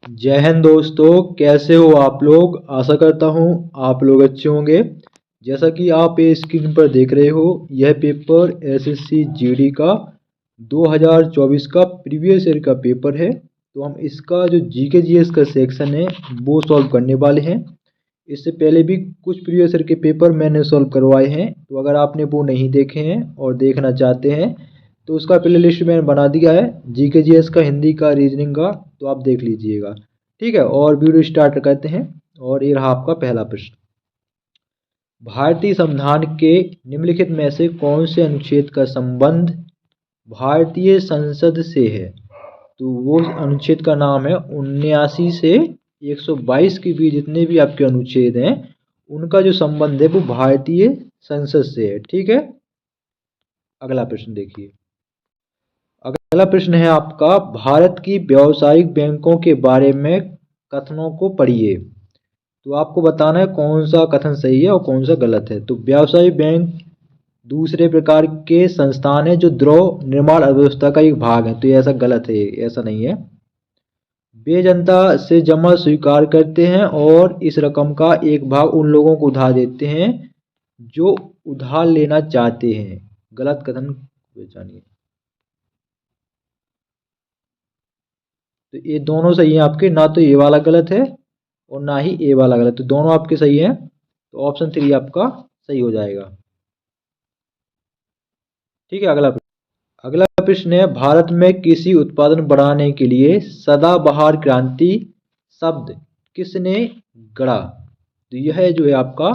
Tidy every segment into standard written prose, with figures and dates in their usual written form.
जय हिंद दोस्तों, कैसे हो आप लोग। आशा करता हूँ आप लोग अच्छे होंगे। जैसा कि आप ये स्क्रीन पर देख रहे हो, यह पेपर एसएससी जीडी का 2024 का प्रीवियस ईयर का पेपर है। तो हम इसका जो जीके जीएस का सेक्शन है वो सॉल्व करने वाले हैं। इससे पहले भी कुछ प्रीवियस ईयर के पेपर मैंने सॉल्व करवाए हैं, तो अगर आपने वो नहीं देखे हैं और देखना चाहते हैं तो उसका प्ले लिस्ट मैंने बना दिया है, जीके जीएस का, हिंदी का, रीजनिंग का, तो आप देख लीजिएगा। ठीक है, और वीडियो स्टार्ट करते हैं। और ये रहा आपका पहला प्रश्न। भारतीय संविधान के निम्नलिखित में से कौन से अनुच्छेद का संबंध भारतीय संसद से है। तो वो अनुच्छेद का नाम है 79 से 122 के बीच जितने भी आपके अनुच्छेद हैं उनका जो संबंध है वो भारतीय संसद से है। ठीक है, अगला प्रश्न देखिए। अगला प्रश्न है आपका, भारत की व्यावसायिक बैंकों के बारे में कथनों को पढ़िए। तो आपको बताना है कौन सा कथन सही है और कौन सा गलत है। तो व्यावसायिक बैंक दूसरे प्रकार के संस्थान है जो द्रव निर्माण अर्थव्यवस्था का एक भाग है। तो ये ऐसा गलत है, ऐसा नहीं है। वे जनता से जमा स्वीकार करते हैं और इस रकम का एक भाग उन लोगों को उधार देते हैं जो उधार लेना चाहते हैं। गलत कथन पहचानिए। तो ये दोनों सही हैं आपके, ना तो ये वाला गलत है और ना ही ए वाला गलत। तो दोनों आपके सही हैं, तो ऑप्शन 3 आपका सही हो जाएगा। ठीक है, अगला प्रश्न है, भारत में कृषि उत्पादन बढ़ाने के लिए सदाबहार क्रांति शब्द किसने गढ़ा। तो यह जो है आपका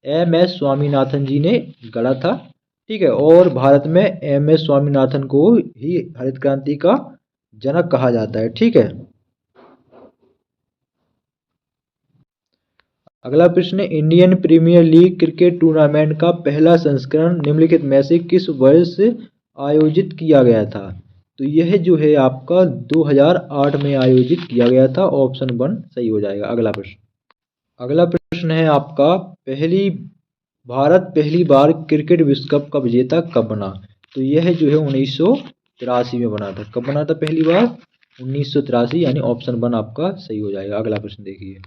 एम.एस. स्वामीनाथन जी ने गढ़ा था। ठीक है, और भारत में एम.एस. स्वामीनाथन को ही हरित क्रांति का जनक कहा जाता है। ठीक है, अगला प्रश्न, Indian premier league cricket tournament का पहला संस्करण निम्नलिखित में से किस वर्ष आयोजित किया गया था। तो यह जो है आपका 2008 में आयोजित किया गया था। ऑप्शन 1 सही हो जाएगा। अगला प्रश्न है आपका, भारत पहली बार क्रिकेट विश्व कप का विजेता कब बना। तो यह जो है 1983 में बना था। कब बना था पहली बार? 1983, यानी ऑप्शन 1 आपका सही हो जाएगा। अगला प्रश्न देखिए।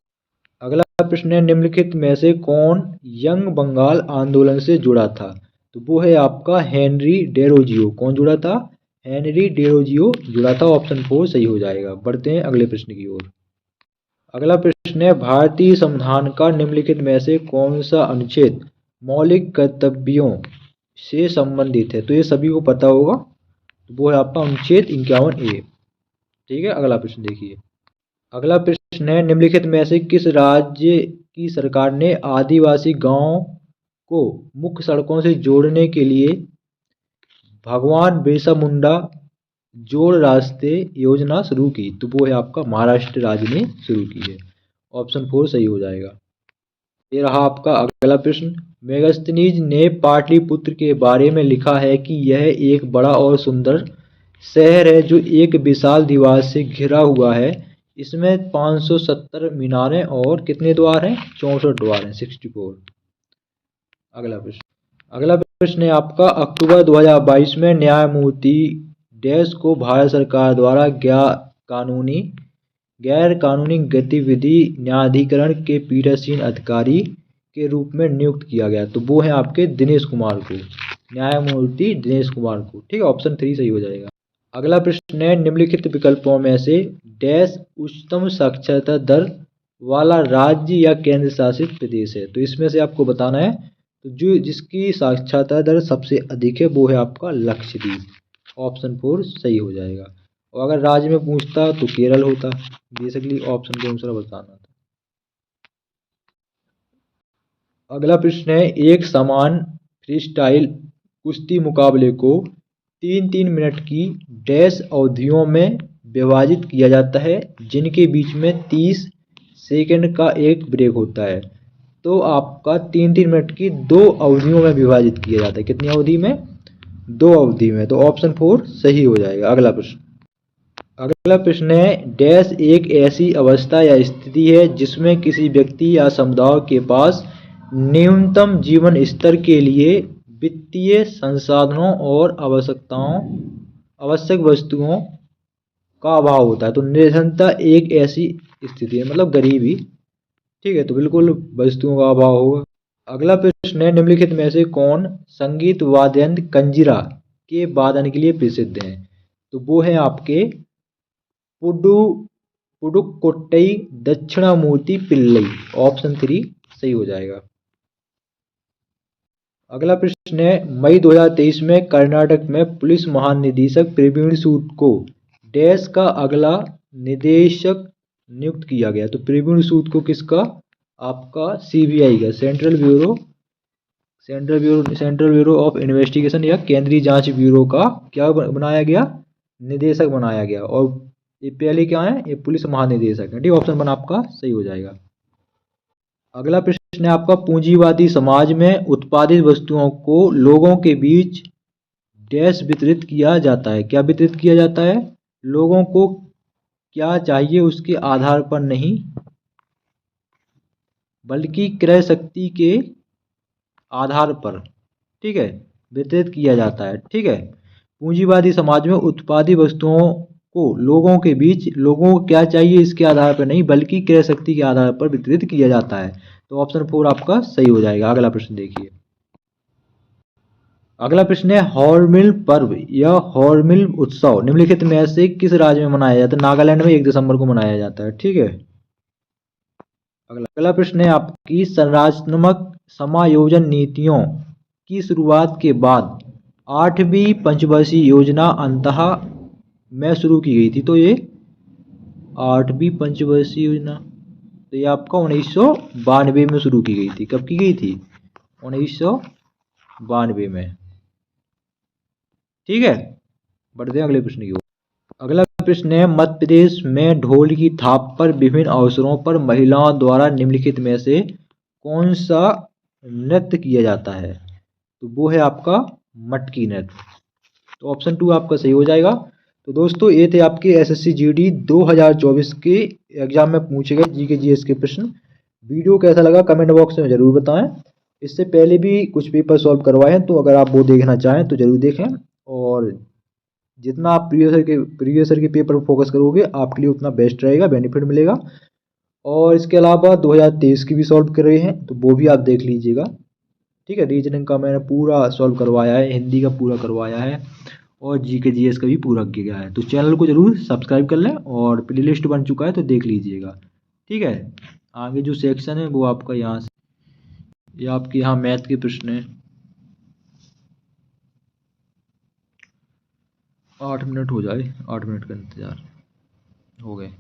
अगला प्रश्न है, निम्नलिखित में से कौन यंग बंगाल आंदोलन से जुड़ा था। तो वो है आपका हेनरी डेरोजियो। कौन जुड़ा था? हेनरी डेरोजियो जुड़ा था। ऑप्शन 4 सही हो जाएगा। बढ़ते हैं अगले प्रश्न की ओर। अगला प्रश्न है, भारतीय संविधान का निम्नलिखित में से कौन सा अनुच्छेद मौलिक कर्तव्यों से संबंधित है। तो ये सभी को पता होगा, तो वो है आपका अनुच्छेद 51A। ठीक है, अगला प्रश्न देखिए। अगला प्रश्न है, निम्नलिखित में से किस राज्य की सरकार ने आदिवासी गांव को मुख्य सड़कों से जोड़ने के लिए भगवान बिरसा मुंडा जोड़ रास्ते योजना शुरू की। तो वो है आपका महाराष्ट्र राज्य ने शुरू की है। ऑप्शन 4 सही हो जाएगा। ये रहा आपका अगला प्रश्न, मेगास्थनीज ने पाटलिपुत्र के बारे में लिखा है कि यह एक बड़ा और सुंदर शहर है जो एक विशाल दीवार से घिरा हुआ है। इसमें 570 मीनारें और कितने द्वार हैं? 64 द्वार हैं, 64। अगला प्रश्न है आपका, अक्टूबर 2022 में न्यायमूर्ति डैश को भारत सरकार द्वारा गैर कानूनी गतिविधि न्यायाधिकरण के पीठासीन अधिकारी के रूप में नियुक्त किया गया। तो वो है आपके दिनेश कुमार को, न्यायमूर्ति दिनेश कुमार को। ठीक है, ऑप्शन 3 सही हो जाएगा। अगला प्रश्न है, निम्नलिखित विकल्पों में से डैश उच्चतम साक्षरता दर वाला राज्य या केंद्र शासित प्रदेश है। तो इसमें से आपको बताना है, तो जो जिसकी साक्षरता दर सबसे अधिक है वो है आपका लक्षद्वीप। ऑप्शन 4 सही हो जाएगा। और अगर राज्य में पूछता तो केरल होता। बेसिकली ऑप्शन के अनुसार बताना था। अगला प्रश्न है, एक समान फ्रीस्टाइल कुश्ती मुकाबले को 3-3 मिनट की डैश अवधियों में विभाजित किया जाता है जिनके बीच में 30 सेकंड का एक ब्रेक होता है। तो आपका 3-3 मिनट की 2 अवधियों में विभाजित किया जाता है। कितनी अवधि में? 2 अवधि में। तो ऑप्शन 4 सही हो जाएगा। अगला प्रश्न है, डैश एक ऐसी अवस्था या स्थिति है जिसमें किसी व्यक्ति या समुदाय के पास न्यूनतम जीवन स्तर के लिए वित्तीय संसाधनों और आवश्यक वस्तुओं का अभाव होता है। तो निर्धनता एक ऐसी स्थिति है, मतलब गरीबी। ठीक है, तो बिल्कुल वस्तुओं का अभाव होगा। अगला प्रश्न है, निम्नलिखित में से कौन संगीत वाद्य यंत्र कंजीरा के वादन के लिए प्रसिद्ध है? तो वो है आपके पुडु पुडुकोट्टई दक्षिणामूर्ति पिल्लई। ऑप्शन 3 सही हो जाएगा। अगला प्रश्न है, मई 2023 में कर्नाटक में पुलिस महानिदेशक प्रवीण सूद को डैश का अगला निदेशक नियुक्त किया गया। तो प्रवीण सूद को किसका? आपका सीबीआई का, सेंट्रल ब्यूरो ऑफ इन्वेस्टिगेशन या केंद्रीय जांच ब्यूरो का क्या बनाया गया? निदेशक बनाया गया। और ये पहले क्या है? ये पुलिस महानिदेशक है। ठीक, ऑप्शन 1 आपका सही हो जाएगा। अगला प्रश्न है आपका, पूंजीवादी समाज में उत्पादित वस्तुओं को लोगों के बीच डैश वितरित किया जाता है। क्या वितरित किया जाता है? लोगों को क्या चाहिए उसके आधार पर नहीं, बल्कि क्रय शक्ति के आधार पर, ठीक है, वितरित किया जाता है। ठीक है, पूंजीवादी समाज में उत्पादित वस्तुओं को लोगों के बीच लोगों को क्या चाहिए इसके आधार पर नहीं, बल्कि क्रय शक्ति के आधार पर वितरित किया जाता है। तो ऑप्शन 4 आपका सही हो जाएगा। अगला प्रश्न देखिए। अगला प्रश्न है, हॉर्नबिल पर्व या हॉर्नबिल उत्सव निम्नलिखित में से किस राज्य में मनाया जाता है? नागालैंड में 1 दिसंबर को मनाया जाता है। ठीक है। अगला प्रश्न है आपकी, संरचनात्मक समायोजन नीतियों की शुरुआत के बाद 8वीं पंचवर्षीय योजना अंततः में शुरू की गई थी। तो ये 8वीं पंचवर्षीय योजना, तो ये आपका 1992 में शुरू की गई थी। कब की गई थी? 1992 में। ठीक है, बढ़ते हैं अगले प्रश्न की ओर। अगला प्रश्न है, मध्य प्रदेश में ढोल की थाप पर विभिन्न अवसरों पर महिलाओं द्वारा निम्नलिखित में से कौन सा नृत्य किया जाता है? तो वो है आपका मटकी नृत्य। तो ऑप्शन 2 आपका सही हो जाएगा। तो दोस्तों, ये थे आपके एसएससी जीडी 2024 के एग्जाम में पूछे गए जीके जीएस के प्रश्न। वीडियो कैसा लगा कमेंट बॉक्स में जरूर बताएं। इससे पहले भी कुछ पेपर सॉल्व करवाए हैं, तो अगर आप वो देखना चाहें तो जरूर देखें। और जितना आप प्रीवियस के पेपर पर फोकस करोगे आपके लिए उतना बेस्ट रहेगा, बेनिफिट मिलेगा। और इसके अलावा 2023 की भी सॉल्व कर रहे हैं, तो वो भी आप देख लीजिएगा। ठीक है, रीजनिंग का मैंने पूरा सॉल्व करवाया है, हिंदी का पूरा करवाया है, और जीके जीएस का भी पूरा किया गया है। तो चैनल को जरूर सब्सक्राइब कर लें, और प्ले लिस्ट बन चुका है तो देख लीजिएगा। ठीक है, आगे जो सेक्शन है वो आपका यहाँ से, ये आपके यहाँ मैथ के प्रश्न है। 8 मिनट हो जाए, 8 मिनट का इंतजार हो गए।